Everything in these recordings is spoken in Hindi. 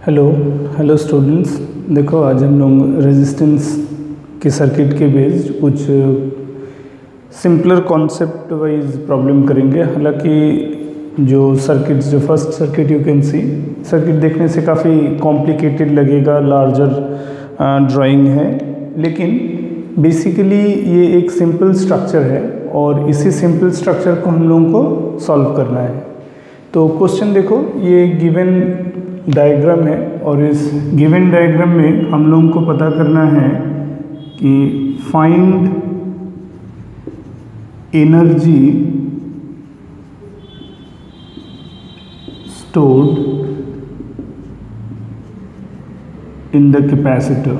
Hello hello students. देखो आज हम लोग रेजिस्टेंस के सर्किट के बेस्ड कुछ सिंपलर कॉन्सेप्ट वाइज प्रॉब्लम करेंगे। हालांकि जो first circuit you can see, circuit देखने से काफ़ी कॉम्प्लिकेटेड लगेगा, लार्जर ड्राइंग है, लेकिन बेसिकली ये एक सिंपल स्ट्रक्चर है और इसी सिंपल स्ट्रक्चर को हम लोगों को सॉल्व करना है। तो क्वेश्चन देखो, ये गिवन डायग्राम है और इस गिवन डायग्राम में हम लोगों को पता करना है कि find energy stored in the capacitor।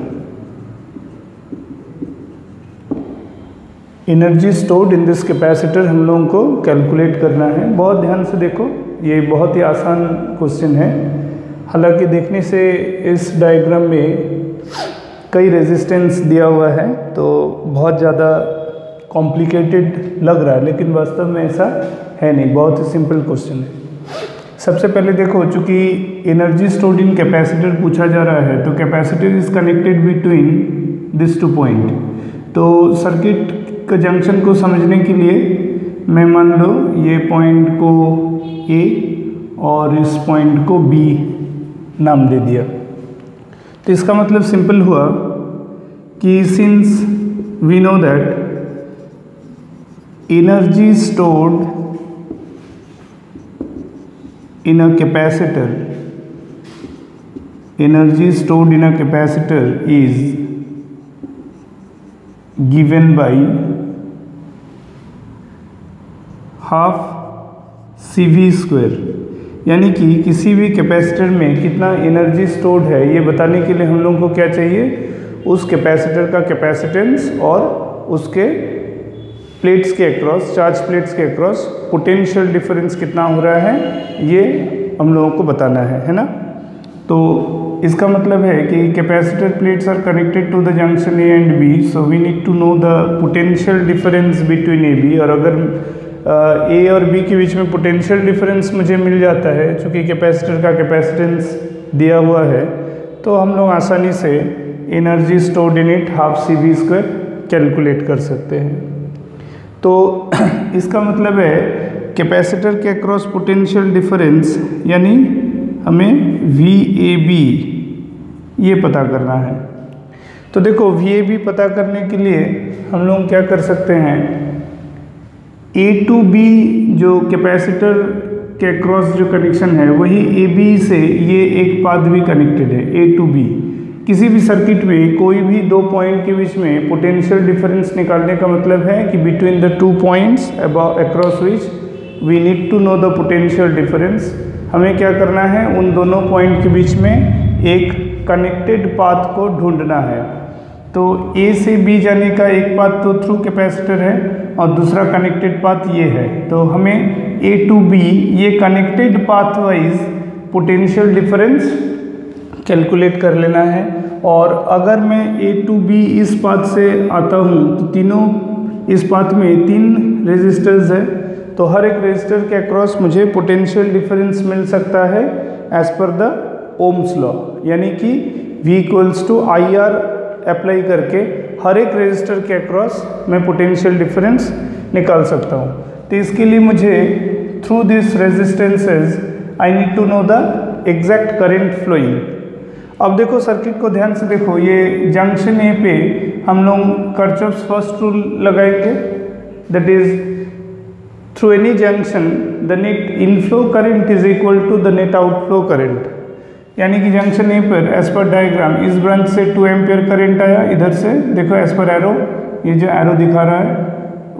Energy stored in this capacitor हम लोगों को कैलकुलेट करना है। बहुत ध्यान से देखो, ये बहुत ही आसान क्वेश्चन है। हालांकि देखने से इस डायग्राम में कई रेजिस्टेंस दिया हुआ है तो बहुत ज़्यादा कॉम्प्लिकेटेड लग रहा है, लेकिन वास्तव में ऐसा है नहीं, बहुत ही सिंपल क्वेश्चन है। सबसे पहले देखो, चूँकि एनर्जी स्टोर्ड इन कैपेसिटर पूछा जा रहा है तो capacitor is connected between this two point. तो सर्किट का जंक्शन को समझने के लिए मैं मान लो ये पॉइंट को ए और इस पॉइंट को बी नाम दे दिया। तो इसका मतलब सिंपल हुआ कि since we know that energy stored in a capacitor, energy stored in a capacitor is given by half CV square. यानी कि किसी भी कैपेसिटर में कितना एनर्जी स्टोर्ड है ये बताने के लिए हम लोगों को क्या चाहिए, उस कैपेसिटर का कैपेसिटेंस और उसके प्लेट्स के अक्रॉस, चार्ज प्लेट्स के अक्रॉस पोटेंशियल डिफरेंस कितना हो रहा है ये हम लोगों को बताना है ना। तो इसका मतलब है कि capacitor plates are connected to the junction A and B, so we need to know the potential difference between A B. और अगर ए और बी के बीच में पोटेंशियल डिफरेंस मुझे मिल जाता है, चूँकि कैपेसिटर का कैपेसिटेंस दिया हुआ है, तो हम लोग आसानी से energy stored in it half CV square calculate कर सकते हैं। तो इसका मतलब है कैपेसिटर के अक्रॉस पोटेंशियल डिफरेंस, यानी हमें VAB ये पता करना है। तो देखो VAB पता करने के लिए हम लोग क्या कर सकते हैं, A to B जो कैपेसिटर के अक्रॉस जो कनेक्शन है वही AB से ये एक पाथ भी कनेक्टेड है A to B। किसी भी सर्किट में कोई भी दो पॉइंट के बीच में पोटेंशियल डिफरेंस निकालने का मतलब है कि between the two points across which we need to know the potential difference. हमें क्या करना है, उन दोनों पॉइंट के बीच में एक कनेक्टेड पाथ को ढूंढना है। तो A से B जाने का एक पाथ तो थ्रू कैपेसिटर है और दूसरा कनेक्टेड पाथ ये है। तो हमें A to B ये connected path wise potential difference calculate कर लेना है। और अगर मैं A to B इस पाथ से आता हूँ तो तीनों इस पाथ में 3 रेजिस्टर्स है, तो हर एक रेजिस्टर के अक्रॉस मुझे पोटेंशियल डिफरेंस मिल सकता है as per the Ohm's law, यानी कि V = IR अप्लाई करके हर एक रेजिस्टर के अक्रॉस मैं पोटेंशियल डिफरेंस निकाल सकता हूँ। तो इसके लिए मुझे through this resistances I need to know the exact current flowing. अब देखो सर्किट को ध्यान से देखो, ये जंक्शन ए पे हम लोग किरचॉफ्स फर्स्ट रूल लगाएंगे, that is through any junction the net inflow current is equal to the net outflow current. यानी कि जंक्शन ए पर एज पर डायग्राम इस ब्रांच से 2 एम्पियर करंट आया, इधर से देखो एज पर एरो, ये जो एरो दिखा रहा है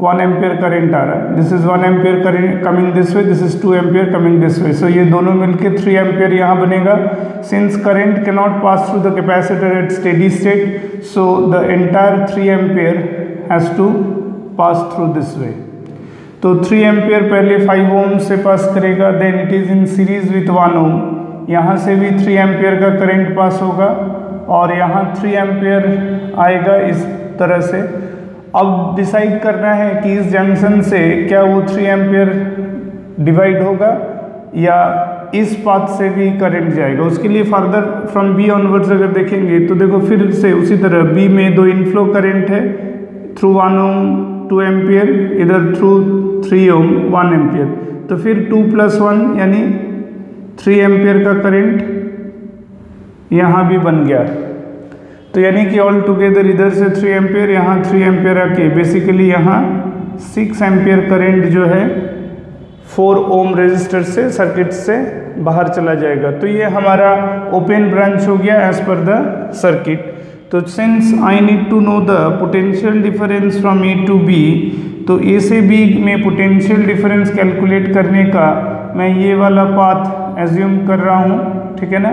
1 एम्पियर करंट आ रहा है। This is 1 ampere current coming this way, this is 2 ampere coming this way. So ये दोनों मिलके 3 एम्पियर यहाँ बनेगा। Since current can not pass through the capacitor at steady state, so the entire 3 ampere has to pass through this way. तो 3 एम्पियर पहले 5 ओम से पास करेगा, then it is in series with 1 ohm. यहाँ से भी 3 एम्पियर का करंट पास होगा और यहाँ 3 एम्पियर आएगा इस तरह से। अब डिसाइड करना है कि इस जंक्शन से क्या वो 3 एम्पियर डिवाइड होगा या इस पाथ से भी करंट जाएगा। उसके लिए फर्दर फ्रॉम बी ऑनवर्ड्स अगर देखेंगे तो देखो फिर से उसी तरह बी में 2 इनफ्लो करंट है थ्रू 1 ओम 2 एम्पियर, इधर थ्रू 3 ओम 1 एम्पियर, तो फिर 2 + 1 यानी 3 एम्पियर का करंट यहाँ भी बन गया। तो यानी कि ऑल टुगेदर इधर से 3 एम्पियर, यहाँ 3 एम्पियर आके बेसिकली यहाँ 6 एम्पियर करंट जो है 4 ओम रेजिस्टर से सर्किट से बाहर चला जाएगा। तो ये हमारा ओपन ब्रांच हो गया एज पर द सर्किट। तो since I need to know the potential difference from A to B, तो ए से बी में पोटेंशियल डिफरेंस कैलकुलेट करने का मैं ये वाला पाथ एज्यूम कर रहा हूँ, ठीक है ना।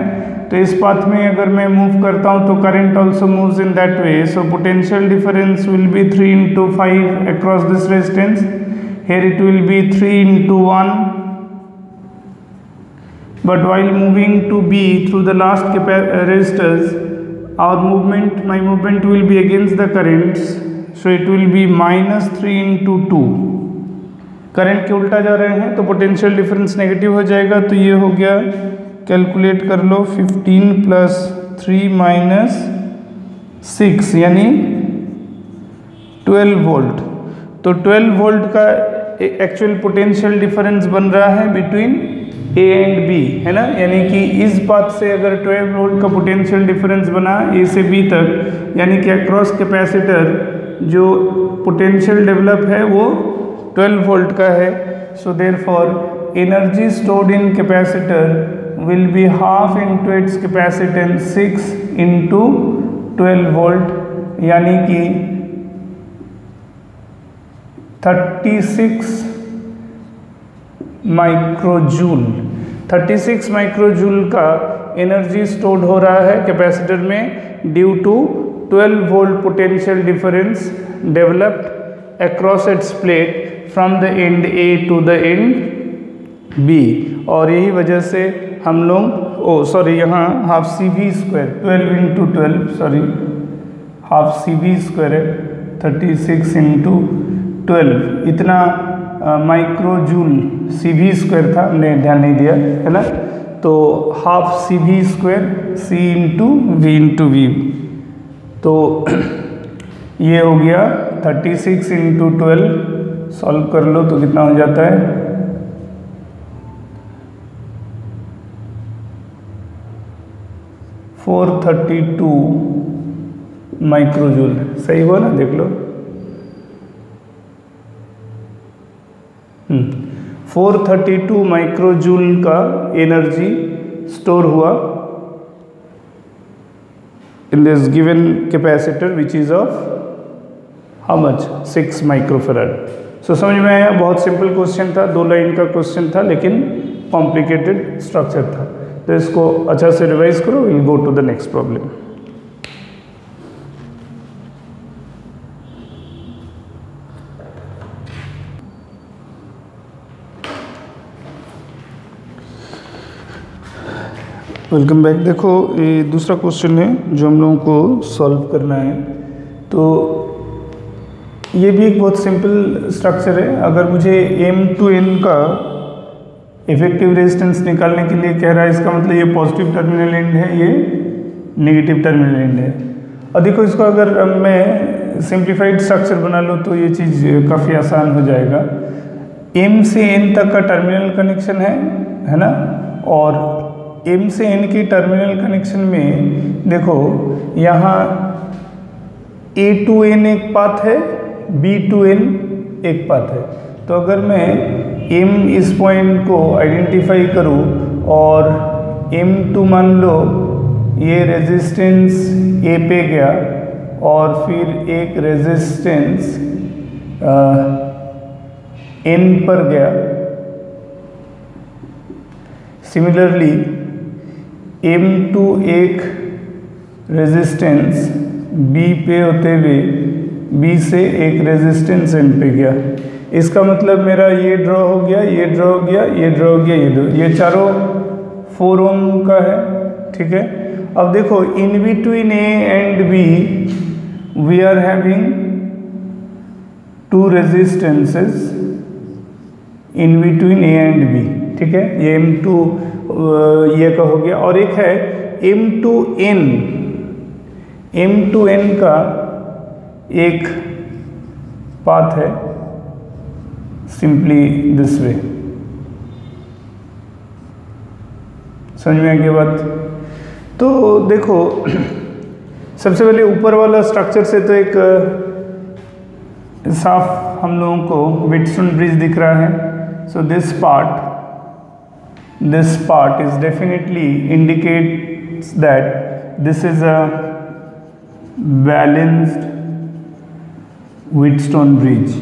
तो इस पाथ में अगर मैं मूव करता हूँ तो current also moves in that way, so potential difference will be 3 × 5 across this resistance. Here it will be 3 × 1, but while moving to B through the last resistors, my movement will be against the currents, so it will be -3 × 2। Current के उल्टा जा रहे हैं तो पोटेंशियल डिफरेंस नेगेटिव हो जाएगा। तो ये हो गया, कैलकुलेट कर लो, 15 + 3 - 6 यानी 12 वोल्ट। तो 12 वोल्ट का एक्चुअल पोटेंशियल डिफरेंस बन रहा है बिटवीन ए एंड बी, है ना। यानी कि इस पाथ से अगर 12 वोल्ट का पोटेंशियल डिफरेंस बना ए से बी तक, यानी कि अक्रॉस कैपेसिटर जो पोटेंशियल डेवलप है वो 12 वोल्ट का है। So therefore energy stored in capacitor will be half into its capacitance 6 × 12 volt, यानी कि 36 माइक्रोजूल। 36 माइक्रोजूल का एनर्जी स्टोर्ड हो रहा है कैपेसिटर में due to 12 volt potential difference developed across its plate from the end A to the end B. और यही वजह से हम लोग यहाँ half CV², 12 × 12 sorry half CV² है, 36 × 12 इतना माइक्रोजूल CV² था, हमने ध्यान नहीं दिया, है ना। तो half CV² C × V × V। तो ये हो गया 36 × 12, सॉल्व कर लो तो कितना हो जाता है, 432 माइक्रोजूल। सही हुआ ना, देख लो। 432 माइक्रोजूल का एनर्जी स्टोर हुआ in this given capacitor which is of how much 6 microfarad. So समझ में आया, बहुत सिंपल क्वेश्चन था, 2 लाइन का क्वेश्चन था लेकिन कॉम्प्लिकेटेड स्ट्रक्चर था। तो इसको अच्छा से रिवाइज करो, will go to the next problem. Welcome back. देखो ये दूसरा क्वेश्चन है जो हम लोगों को सॉल्व करना है। तो ये भी एक बहुत सिंपल स्ट्रक्चर है। अगर मुझे M to N का इफेक्टिव रेजिस्टेंस निकालने के लिए कह रहा है, इसका मतलब ये पॉजिटिव टर्मिनल एंड है, ये नेगेटिव टर्मिनल एंड है। और देखो इसको अगर मैं सिंप्लीफाइड स्ट्रक्चर बना लूँ तो ये चीज़ काफ़ी आसान हो जाएगा। M से N तक का टर्मिनल कनेक्शन है ना, और M से N की टर्मिनल कनेक्शन में देखो यहाँ A to N एक पाथ है, B to N एक पाथ है। तो अगर मैं M इस पॉइंट को आइडेंटिफाई करूँ और M2 मान लो ये रेजिस्टेंस A पे गया और फिर एक रेजिस्टेंस N पर गया, सिमिलरली M2 एक रेजिस्टेंस B पे होते हुए B से एक रेजिस्टेंस N पे गया। इसका मतलब मेरा ये ड्रॉ हो गया, ये ड्रॉ हो गया, ये ड्रॉ हो गया, ये चारों 4 ओम का है, ठीक है। अब देखो in between A and B we are having 2 resistances in between A and B, ठीक है। ये M2 ये का हो गया। और एक है M2N, M2N का एक पाथ है सिंपली दिस वे। समझ में आ गया बात? तो देखो सबसे पहले ऊपर वाला स्ट्रक्चर से तो एक साफ हम लोगों को व्हीटस्टोन ब्रिज दिख रहा है। So this part is definitely indicates that this is a balanced Wheatstone bridge.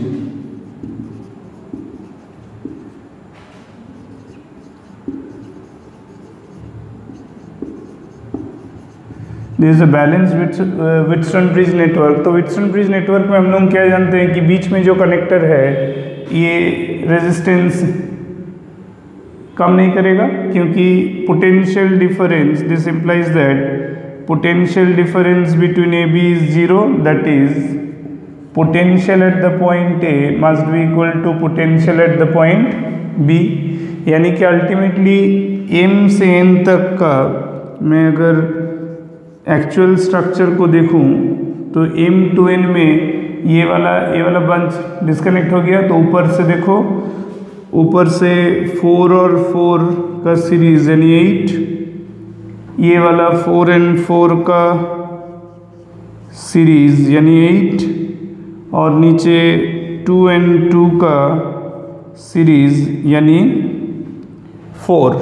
There is a balanced Wheatstone bridge network। तो Wheatstone bridge network में हम लोग क्या जानते हैं कि बीच में जो कनेक्टर है ये रेजिस्टेंस कम नहीं करेगा, क्योंकि potential difference, this implies that potential difference between A B is 0, that is potential at the point A must be equal to potential at the point B. यानी कि अल्टीमेटली m से n तक का मैं अगर एक्चुअल स्ट्रक्चर को देखूं तो M2N में ये वाला बंच डिस्कनेक्ट हो गया। तो ऊपर से देखो, ऊपर से 4 और 4 का सीरीज यानी 8, ये वाला 4 and 4 का सीरीज यानी 8, और नीचे 2 and 2 का सीरीज यानी 4।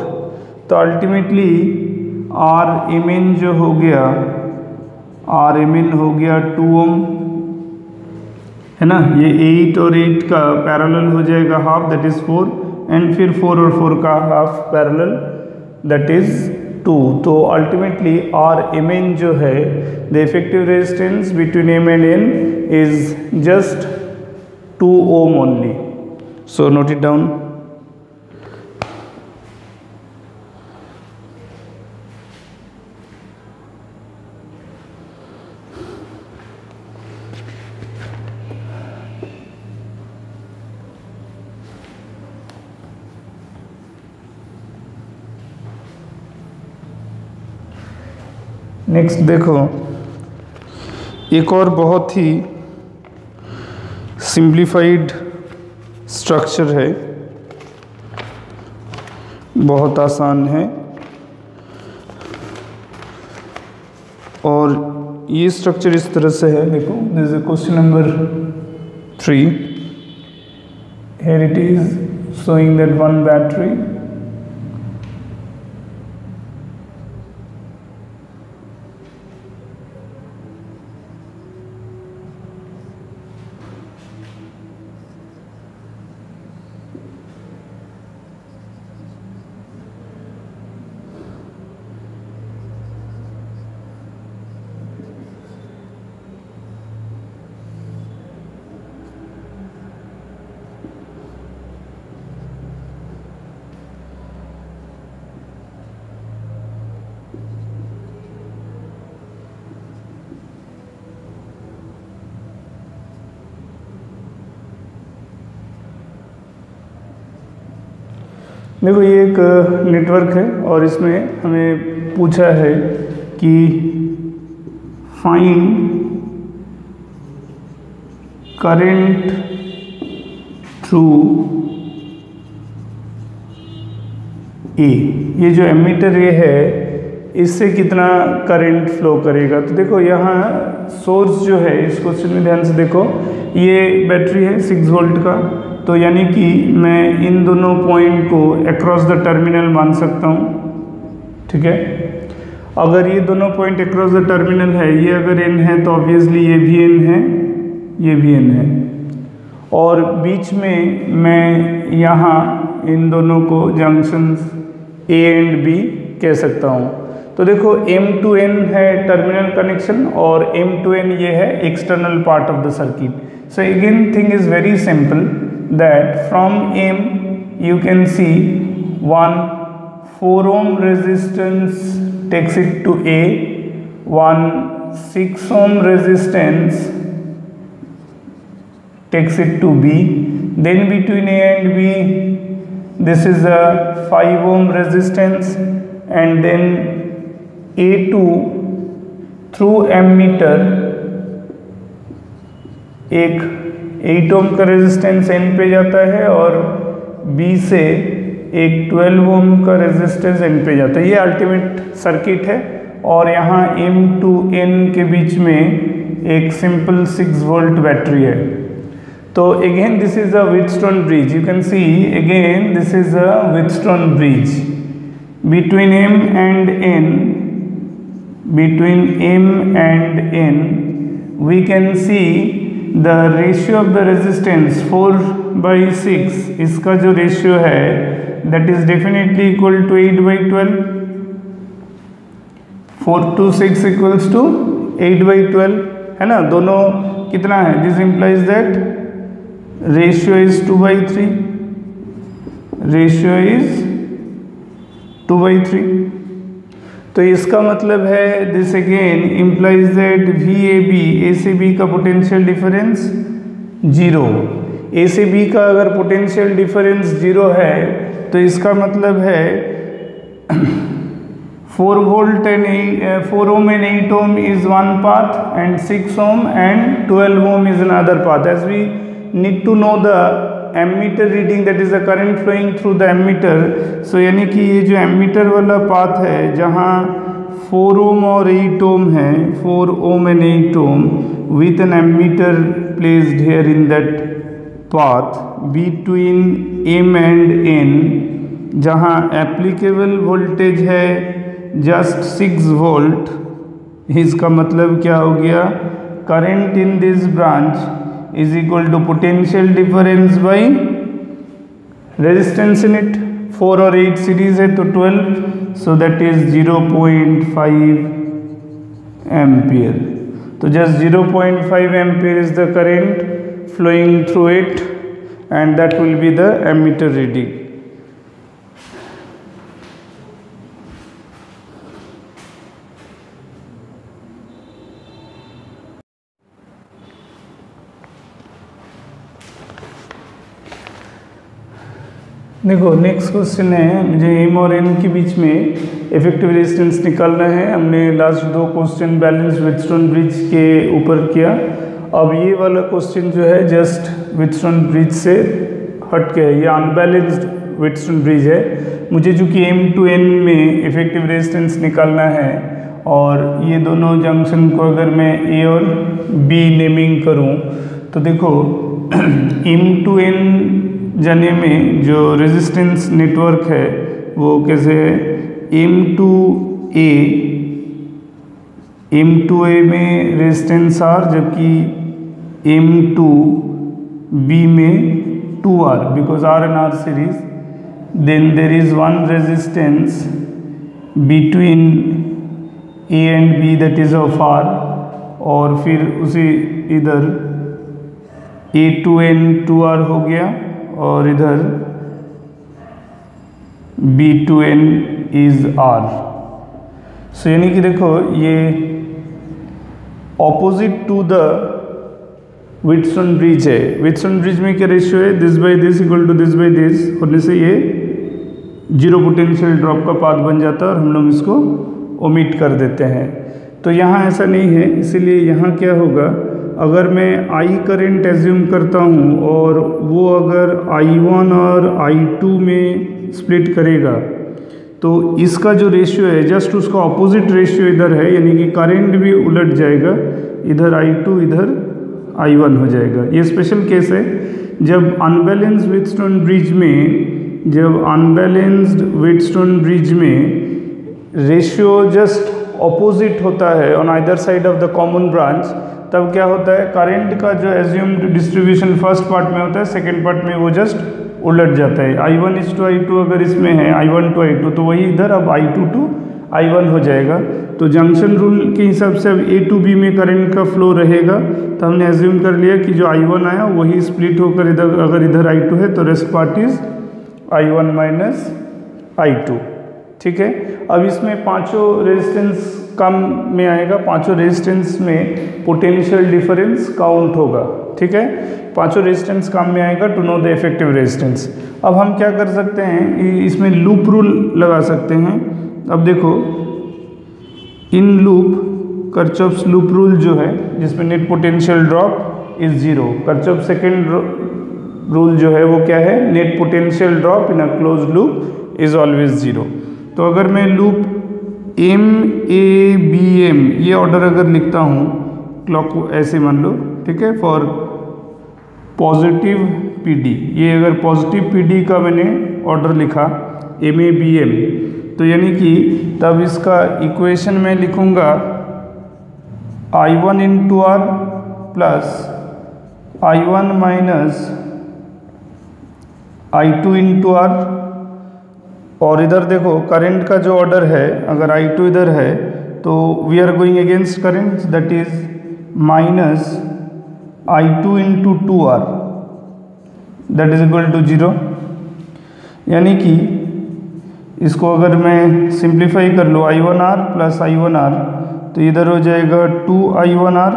तो अल्टीमेटली RMN जो हो गया, RMN हो गया 2 ओम, है ना। ये 8 और 8 का पैरेलल हो जाएगा हाफ, दैट इज 4, एंड फिर 4 और 4 का हाफ पैरेलल, दैट इज 2। तो अल्टीमेटली RMN जो है the effective resistance between M and N is just 2 ohm only. So note it down. Next देखो, एक और बहुत ही सिंप्लीफाइड स्ट्रक्चर है, बहुत आसान है, और ये स्ट्रक्चर इस तरह से है। देखो, this is question number 3। Here it is showing that one battery, देखो ये एक नेटवर्क है और इसमें हमें पूछा है कि फाइंड करंट थ्रू ए। ये जो एमीटर ये है इससे कितना करंट फ्लो करेगा। तो देखो यहाँ सोर्स जो है, इस क्वेश्चन में ध्यान से देखो, ये बैटरी है 6 वोल्ट का, तो यानी कि मैं इन दोनों पॉइंट को अक्रॉस द टर्मिनल मान सकता हूँ, ठीक है। अगर ये दोनों पॉइंट अक्रॉस द टर्मिनल है, ये अगर n है तो ऑब्वियसली ये भी n है, ये भी n है, और बीच में मैं यहाँ इन दोनों को जंक्शंस A एंड B कह सकता हूँ। तो देखो M2N है टर्मिनल कनेक्शन और M2N ये है external part of the circuit. So again thing is very simple that from M you can see one 4 ohm resistance takes it to A, one 6 ohm resistance takes it to B, then between A and B this is a 5 ohm resistance, and then A2 through ammeter एक 8 ओम का रेजिस्टेंस N पे जाता है और B से एक 12 ओम का रेजिस्टेंस N पे जाता है। ये अल्टीमेट सर्किट है और यहाँ M to N के बीच में एक सिंपल 6 वोल्ट बैटरी है। तो again this is a Wheatstone bridge, you can see again this is a Wheatstone bridge between M and N, between M and N we can see the ratio of the resistance 4/6, इसका जो रेशियो है that is definitely equal to 8/12, 4 to 6 equals to 8/12 है ना, दोनों कितना है, this implies that ratio is 2/3, ratio is 2/3। तो इसका मतलब है this again implies that VAB A से B का पोटेंशियल डिफरेंस 0। A से B का अगर पोटेंशियल डिफरेंस 0 है तो इसका मतलब है 4 volt and 4 ohm and 8 ohm is one path and 6 ohm and 12 ohm is another path। As we need to know the ammeter reading, that is the current flowing through the ammeter. So यानी कि ये जो एमीटर वाला पाथ है जहाँ 4 ओम और 8 ओम है, 4 ohm and 8 ohm with an ammeter placed here in that path between M and N, जहाँ एप्लीकेबल वोल्टेज है जस्ट 6 वोल्ट। इसका मतलब क्या हो गया, current in this branch is equal to potential difference by resistance in it। 4 और 8 सीरीज है तो 12, so that is 0.5 ampere। तो just 0.5 ampere is the current flowing through it and that will be the ammeter reading। देखो नेक्स्ट क्वेश्चन है, मुझे M और N के बीच में इफेक्टिव रेजिस्टेंस निकालना है। हमने last 2 question balance Wheatstone bridge के ऊपर किया। अब ये वाला क्वेश्चन जो है जस्ट व्हीटस्टोन ब्रिज से हट के है, ये अनबैलेंस्ड व्हीटस्टोन ब्रिज है। मुझे चूँकि M to N में इफेक्टिव रेजिस्टेंस निकालना है और ये दोनों जंक्शन को अगर मैं A और B नेमिंग करूँ तो देखो M to N जाने में जो रेजिस्टेंस नेटवर्क है वो कैसे है, M to A में रेजिस्टेंस R, जबकि M to B में 2R, because R and R series. Then there is one resistance between A and B that is of R, और फिर उसी इधर A to N 2R हो गया और इधर B to N इज R। सो यानी कि देखो ये opposite to the Wheatstone bridge है। व्हीटस्टोन ब्रिज में क्या रेशियो है, this by this equal to this by this होने से ये जीरो पोटेंशियल ड्रॉप का पाथ बन जाता है और हम लोग इसको ओमिट कर देते हैं। तो यहाँ ऐसा नहीं है, इसीलिए यहाँ क्या होगा, अगर मैं I करंट एज्यूम करता हूँ और वो अगर I1 और I2 में स्प्लिट करेगा तो इसका जो रेशियो है जस्ट उसका ऑपोजिट रेशियो इधर है, यानी कि करंट भी उलट जाएगा, इधर I2 इधर I1 हो जाएगा। ये स्पेशल केस है जब अनबैलेंस्ड व्हीटस्टोन ब्रिज में रेशियो जस्ट ऑपोजिट होता है on either side of the common branch. तब क्या होता है, करंट का जो एज्यूम्ड डिस्ट्रीब्यूशन फर्स्ट पार्ट में होता है, सेकेंड पार्ट में वो जस्ट उलट जाता है। I1 is to I2 अगर इसमें है I1 to I2 तो वही इधर अब I2 to I1 हो जाएगा। तो जंक्शन रूल के हिसाब से अब A to B में करंट का फ्लो रहेगा। तो हमने एज्यूम कर लिया कि जो I1 आया वही स्प्लिट होकर इधर, अगर इधर I2 है तो rest part is I1 minus I2। ठीक है, अब इसमें पांचों रेजिस्टेंस कम में आएगा, पांचों रेजिस्टेंस में पोटेंशियल डिफरेंस काउंट होगा। ठीक है, पांचों रेजिस्टेंस काम में आएगा to know the effective resistance. अब हम क्या कर सकते हैं, इसमें लूप रूल लगा सकते हैं। अब देखो, in loop Kirchhoff's loop rule जो है, जिसमें net potential drop is zero. Kirchhoff second rule जो है वो क्या है, net potential drop in a close loop is always zero. तो अगर मैं लूप MABM ये ऑर्डर अगर लिखता हूँ, क्लॉक को ऐसे मान लो, ठीक है, फॉर पॉजिटिव PD, ये अगर पॉजिटिव PD का मैंने ऑर्डर लिखा MABM, तो यानी कि तब इसका इक्वेशन में लिखूँगा I1 into R plus I1 minus I2 into R। और इधर देखो करंट का जो ऑर्डर है, अगर I2 इधर है तो we are going against current, that is minus I2 into 2R, that is equal to 0। यानी कि इसको अगर मैं सिंप्लीफाई कर लूँ, I1R प्लस I1R, तो इधर हो जाएगा 2I1R,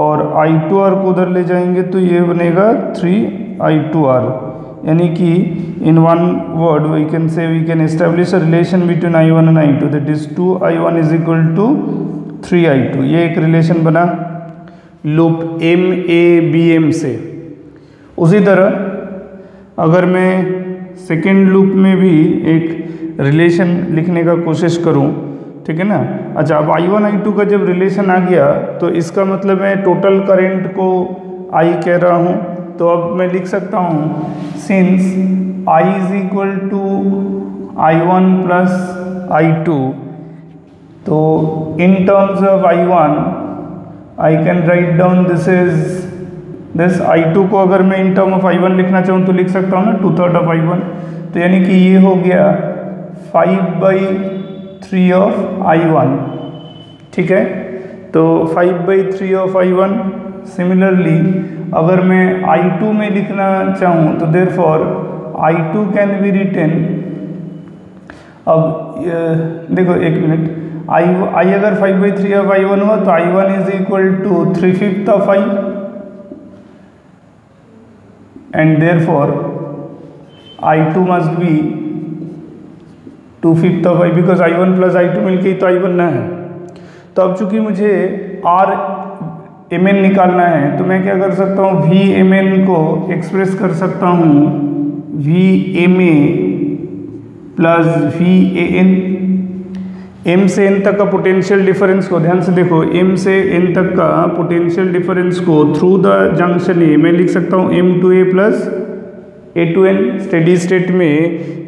और I2R को उधर ले जाएंगे तो ये बनेगा 3I2R। यानी कि in one word we can establish a relation between I1 and I2, that is 2I1 is equal to 3I2। ये एक रिलेशन बना लूप MABM से। उसी तरह अगर मैं सेकेंड लूप में भी एक रिलेशन लिखने का कोशिश करूं, ठीक है ना। अच्छा, अब I1 I2 का जब रिलेशन आ गया तो इसका मतलब मैं टोटल करंट को I कह रहा हूं, तो अब मैं लिख सकता हूं since I is equal to I1 plus I2, तो in terms of I1 I can write down this I2 को अगर मैं इन टर्म ऑफ I1 लिखना चाहूँ तो लिख सकता हूँ ना 2/3 ऑफ I1। तो यानी कि ये हो गया 5/3 ऑफ I1, ठीक है। तो 5/3 ऑफ I1। सिमिलरली अगर मैं I2 में लिखना चाहूँ तो therefore I2 can be written, अब देखो एक मिनट, I अगर 5/3 ऑफ I1 हुआ तो I1 is equal to 3/5 of I, and therefore I2 must be 2/5 of I, because I1 plus I2 मिलके ही तो I1 ना है। तो अब चूंकि मुझे RMN निकालना है तो मैं क्या कर सकता हूँ, VMN को एक्सप्रेस कर सकता हूँ VMA प्लस VAN। M से N तक का पोटेंशियल डिफरेंस को ध्यान से देखो, M से N तक का पोटेंशियल डिफरेंस को थ्रू द जंक्शन A मैं लिख सकता हूँ M2A plus A2N। Steady state में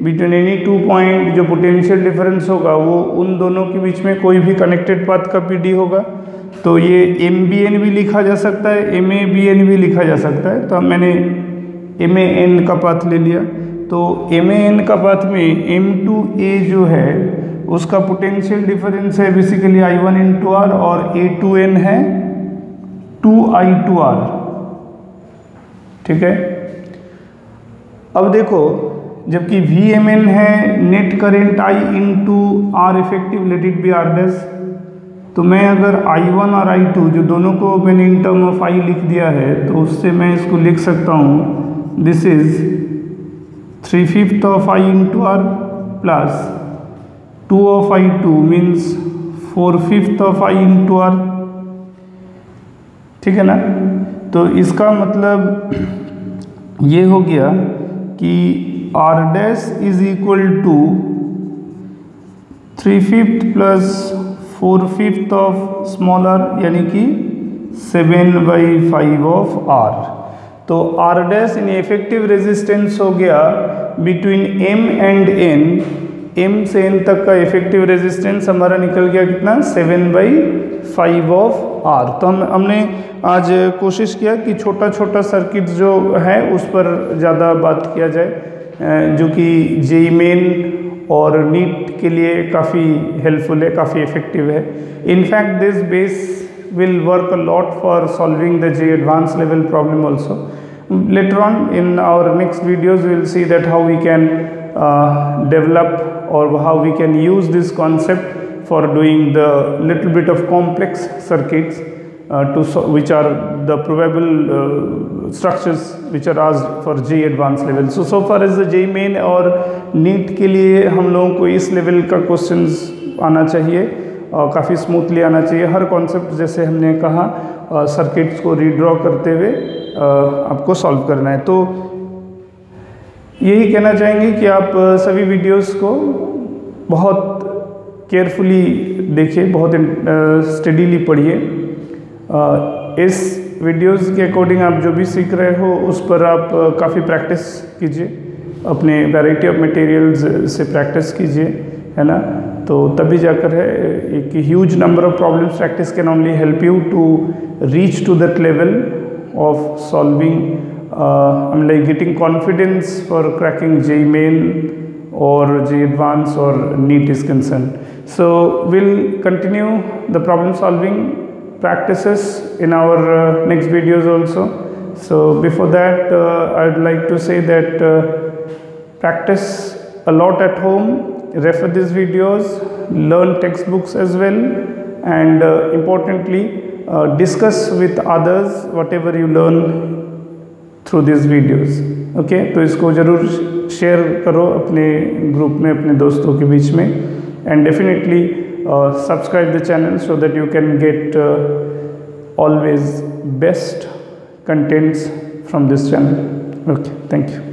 बिटवीन एनी 2 पॉइंट जो पोटेंशियल डिफरेंस होगा वो उन दोनों के बीच में कोई भी कनेक्टेड पाथ का PD होगा। तो ये MBN भी लिखा जा सकता है, MABN भी लिखा जा सकता है। तो अब मैंने MAN का पाथ ले लिया, तो MAN का पाथ में M2A जो है उसका पोटेंशियल डिफरेंस है बेसिकली I1 इंटू R, और A2N है 2I2R, ठीक है। अब देखो, जबकि VMN है net current I into R effective, let it be R dash, तो मैं अगर I1 और I2 जो दोनों को मैंने इन टर्म ऑफ I लिख दिया है तो उससे मैं इसको लिख सकता हूँ this is 3/5 of I into R plus 2 of I2 means 4/5 of I into R, ठीक है ना। तो इसका मतलब ये हो गया कि R dash is equal to 3/5 plus 4/5 of small r, यानी कि 7/5 ऑफ R। तो R डैश इन इफेक्टिव रेजिस्टेंस हो गया between M and N, M से N तक का इफेक्टिव रेजिस्टेंस हमारा निकल गया कितना, 7/5 ऑफ R। तो हमने आज कोशिश किया कि छोटा छोटा सर्किट जो है उस पर ज़्यादा बात किया जाए, जो कि JEE मेन और नीट के लिए काफ़ी हेल्पफुल है, काफ़ी इफेक्टिव है। In fact this base will work a lot for solving the JEE advanced level problem also. Later on in our next videos we will see that how we can develop or how we can use this concept for doing the little bit of complex circuits which are the probable structures which are asked for JEE advanced level. So far as the JEE main और NEET के लिए हम लोगों को इस लेवल का क्वेश्चंस आना चाहिए और काफ़ी स्मूथली आना चाहिए। हर कॉन्सेप्ट जैसे हमने कहा सर्किट्स को रीड्रॉ करते हुए आपको सॉल्व करना है। तो यही कहना चाहेंगे कि आप सभी वीडियोस को बहुत केयरफुली देखिए, बहुत स्टडीली पढ़िए। इस वीडियोस के अकॉर्डिंग आप जो भी सीख रहे हो उस पर आप काफ़ी प्रैक्टिस कीजिए, अपने वैरायटी ऑफ मटेरियल्स से प्रैक्टिस कीजिए, है ना। तो तभी जाकर है एक huge number of problems practice can only help you to reach to that level of solving like getting confidence for cracking JEE main or JEE advanced or NEET is concerned. So we'll continue the problem solving practices in our next videos also. So before that I'd like to say that practice a lot at home, refer these videos, learn textbooks as well, and importantly discuss with others whatever you learn through this videos. Okay, तो इसको ज़रूर शेयर करो अपने ग्रुप में, अपने दोस्तों के बीच में, and definitely subscribe the channel so that you can get always best contents from this channel. Okay, thank you.